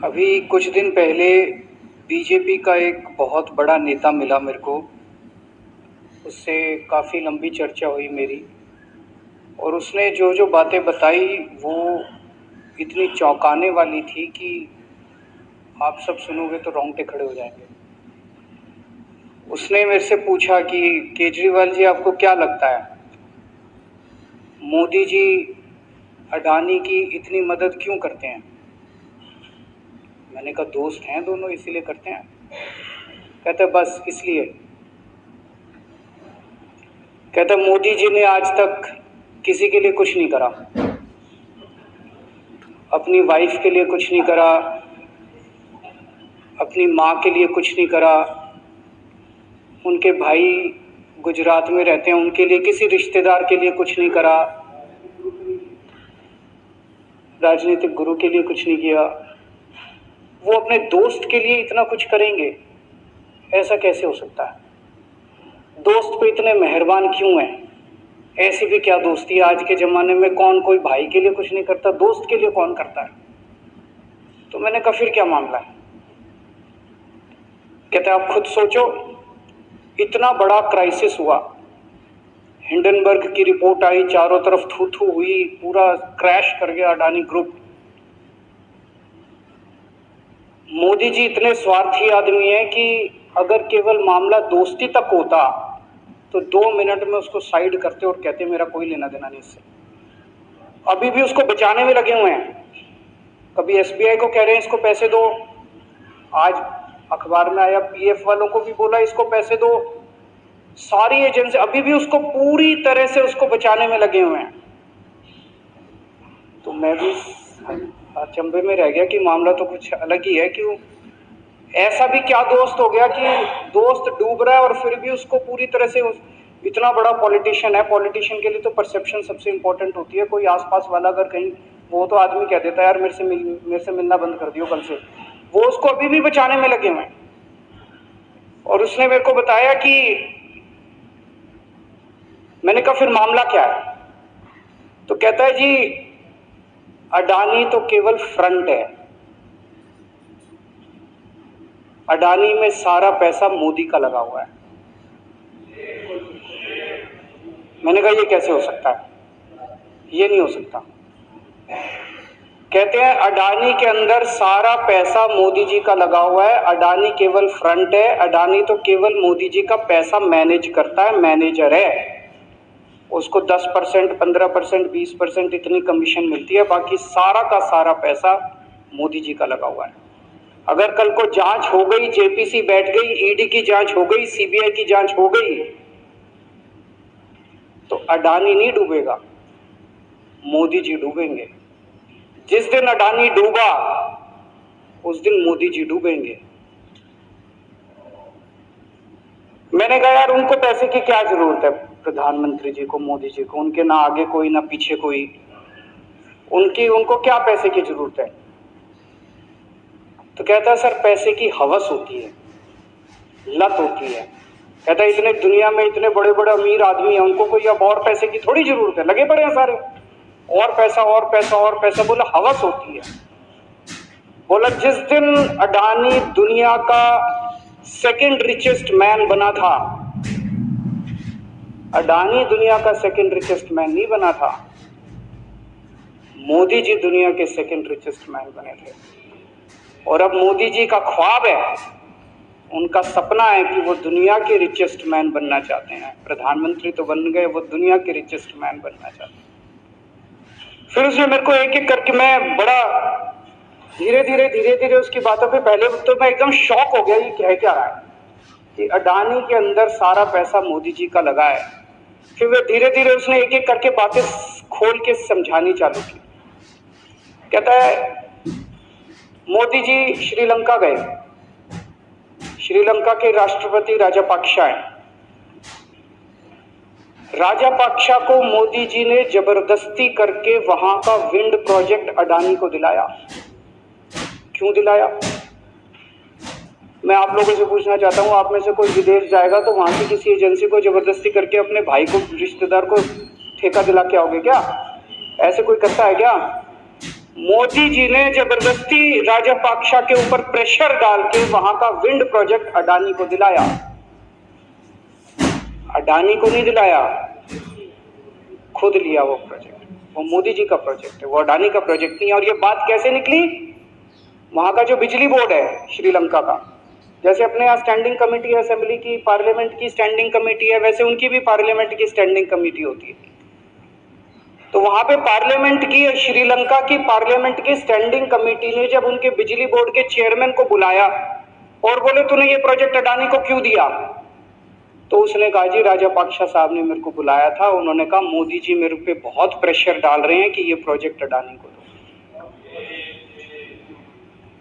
अभी कुछ दिन पहले बीजेपी का एक बहुत बड़ा नेता मिला मेरे को। उससे काफ़ी लंबी चर्चा हुई मेरी, और उसने जो जो बातें बताई वो इतनी चौंकाने वाली थी कि आप सब सुनोगे तो रोंगटे खड़े हो जाएंगे। उसने मेरे से पूछा कि केजरीवाल जी, आपको क्या लगता है मोदी जी अडानी की इतनी मदद क्यों करते हैं? मैंने कहा दोस्त हैं दोनों, इसीलिए करते हैं। कहते बस इसलिए। कहता मोदी जी ने आज तक किसी के लिए कुछ नहीं करा, अपनी वाइफ के लिए कुछ नहीं करा, अपनी माँ के लिए कुछ नहीं करा, उनके भाई गुजरात में रहते हैं उनके लिए, किसी रिश्तेदार के लिए कुछ नहीं करा, राजनीतिक गुरु के लिए कुछ नहीं किया। वो अपने दोस्त के लिए इतना कुछ करेंगे, ऐसा कैसे हो सकता है? दोस्त पे इतने मेहरबान क्यों हैं? ऐसी भी क्या दोस्ती है? आज के ज़माने में कौन कोई भाई के लिए कुछ नहीं करता, दोस्त के लिए कौन करता है? तो मैंने कहा फिर क्या मामला है? कहते आप खुद सोचो, इतना बड़ा क्राइसिस हुआ, हिंडनबर्ग की रिपोर्ट आई, चारों तरफ थू थू हुई, पूरा क्रैश कर गया अडानी ग्रुप। मोदी जी इतने स्वार्थी आदमी हैं कि अगर केवल मामला दोस्ती तक होता तो 2 मिनट में उसको साइड करते और कहते मेरा कोई लेना देना नहीं इससे। अभी भी उसको बचाने में लगे हुए हैं। कभी एसबीआई को कह रहे हैं इसको पैसे दो, आज अखबार में आया पीएफ वालों को भी बोला इसको पैसे दो। सारी एजेंसी अभी भी उसको पूरी तरह से उसको बचाने में लगे हुए हैं। तो मैं भी अचंभे में रह गया कि मामला तो कुछ अलग ही है। क्यों ऐसा भी क्या दोस्त हो गया कि दोस्त डूब रहा है और फिर भी उसको पूरी तरह से इतना बड़ा पॉलिटिशियन है। पॉलिटिशियन के लिए तो परसेप्शन सबसे इंपॉर्टेंट होती है। कोई आसपास वाला अगर कहीं, वो तो आदमी कह देता है यार मेरे से मिलना बंद कर दियो कल से। वो उसको अभी भी बचाने में लगे हुए हैं। और उसने मेरे को बताया कि, मैंने कहा फिर मामला क्या है? तो कहता है जी अडानी तो केवल फ्रंट है, अडानी में सारा पैसा मोदी का लगा हुआ है। मैंने कहा ये कैसे हो सकता है? ये नहीं हो सकता। कहते हैं अडानी के अंदर सारा पैसा मोदी जी का लगा हुआ है, अडानी केवल फ्रंट है, अडानी तो केवल मोदी जी का पैसा मैनेज करता है, मैनेजर है। उसको 10%, 15%, 20% इतनी कमीशन मिलती है, बाकी सारा का सारा पैसा मोदी जी का लगा हुआ है। अगर कल को जांच हो गई, जेपीसी बैठ गई, ईडी की जांच हो गई, सीबीआई की जांच हो गई, तो अडानी नहीं डूबेगा, मोदी जी डूबेंगे। जिस दिन अडानी डूबा उस दिन मोदी जी डूबेंगे। मैंने कहा यार उनको पैसे की क्या जरूरत है? प्रधानमंत्री जी को, मोदी जी को, उनके ना आगे कोई ना पीछे कोई, उनको क्या पैसे की जरूरत है? तो कहता है सर पैसे की हवस होती है, लत होती है। कहता है इतने दुनिया में इतने बड़े बड़े अमीर आदमी हैं, उनको कोई अब और पैसे की थोड़ी जरूरत है, लगे पड़े हैं सारे, और पैसा और पैसा और पैसा। बोला हवस होती है। बोला जिस दिन अडानी दुनिया का सेकंड रिचेस्ट मैन बना था, अडानी दुनिया का सेकंड रिचेस्ट मैन नहीं बना था, मोदी जी दुनिया के सेकंड रिचेस्ट मैन बने थे। और अब मोदी जी का ख्वाब है, उनका सपना है कि वो दुनिया के रिचेस्ट मैन बनना चाहते हैं। प्रधानमंत्री तो बन गए, वो दुनिया के रिचेस्ट मैन बनना चाहते हैं। फिर उसने मेरे को एक एक करके, मैं बड़ा धीरे धीरे उसकी बातों पे, पहले तो मैं एकदम शॉक हो गया ये कह क्या रहा है कि अडानी के अंदर सारा पैसा मोदी जी का लगा है। फिर वो धीरे धीरे उसने एक एक करके बातें खोल के समझानी चालू की। कहता है मोदी जी श्रीलंका गए, श्रीलंका के राष्ट्रपति राजापाक्सा हैं। राजापाक्सा को मोदी जी ने जबरदस्ती करके वहां का विंड प्रोजेक्ट अडानी को दिलाया। क्यों दिलाया? मैं आप लोगों से पूछना चाहता हूं, आप में से कोई विदेश जाएगा तो वहां की किसी एजेंसी को जबरदस्ती करके अपने भाई को, रिश्तेदार को ठेका दिला के आओगे क्या? ऐसे कोई करता है क्या? मोदी जी ने जबरदस्ती राजपाक्षा के ऊपर प्रेशर डाल के वहां का विंड प्रोजेक्ट अडानी को दिलाया। अडानी को नहीं दिलाया, खुद लिया वो प्रोजेक्ट। वो मोदी जी का प्रोजेक्ट है, वो अडानी का प्रोजेक्ट नहीं है। और ये बात कैसे निकली? वहां का जो बिजली बोर्ड है श्रीलंका का, जैसे अपने यहाँ स्टैंडिंग कमेटी असेंबली की, पार्लियामेंट की स्टैंडिंग कमेटी है, वैसे उनकी भी पार्लियामेंट की स्टैंडिंग कमेटी होती है। तो वहां पे पार्लियामेंट की, श्रीलंका की पार्लियामेंट की स्टैंडिंग कमेटी ने जब उनके बिजली बोर्ड के चेयरमैन को बुलाया और बोले तूने ये प्रोजेक्ट अडानी को क्यों दिया, तो उसने कहा जी राजपाक्षा साहब ने मेरे को बुलाया था, उन्होंने कहा मोदी जी मेरे पे बहुत प्रेशर डाल रहे हैं कि ये प्रोजेक्ट अडानी को